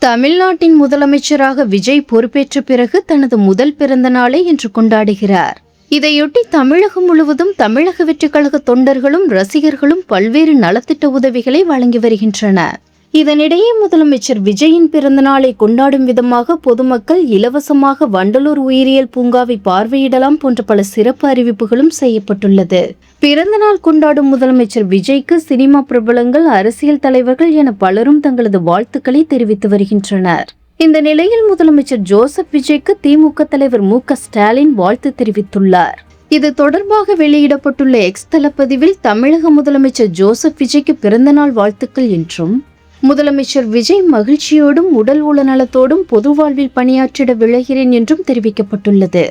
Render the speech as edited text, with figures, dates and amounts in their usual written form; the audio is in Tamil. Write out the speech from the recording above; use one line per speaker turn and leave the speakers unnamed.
தமிழ்நாட்டின் முதலமைச்சராக விஜய் பொறுப்பேற்ற பிறகு தனது முதல் பிறந்த நாளை இன்று கொண்டாடுகிறார். இதையொட்டி தமிழகம் முழுவதும் தமிழக வெற்றிக் கழக தொண்டர்களும் ரசிகர்களும் பல்வேறு நலத்திட்ட உதவிகளை வழங்கி வருகின்றனர். இதனிடையே முதலமைச்சர் விஜயின் பிறந்த நாளை கொண்டாடும் விதமாக பொதுமக்கள் இலவசமாக வண்டலூர் உயிரியல் பூங்காவை பார்வையிடலாம் போன்ற பல சிறப்பு அறிவிப்புகளும் செய்யப்பட்டுள்ளது. பிறந்த நாள் கொண்டாடும் முதலமைச்சர் விஜய்க்கு சினிமா பிரபலங்கள், அரசியல் தலைவர்கள் என பலரும் தங்களது வாழ்த்துக்களை தெரிவித்து வருகின்றனர். இந்த நிலையில் முதலமைச்சர் ஜோசப் விஜய்க்கு திமுக தலைவர் மு.க.ஸ்டாலின் வாழ்த்து தெரிவித்துள்ளார். இது தொடர்பாக வெளியிடப்பட்டுள்ள எக்ஸ் தளப்பதிவில் தமிழக முதலமைச்சர் ஜோசப் விஜய்க்கு பிறந்தநாள் வாழ்த்துக்கள் என்றும், முதலமைச்சர் விஜய் மகிழ்ச்சியோடும் உடல் உளநலத்தோடும் பொது வாழ்வில் பணியாற்றிட விழைகிறேன் என்றும் தெரிவிக்கப்பட்டுள்ளது.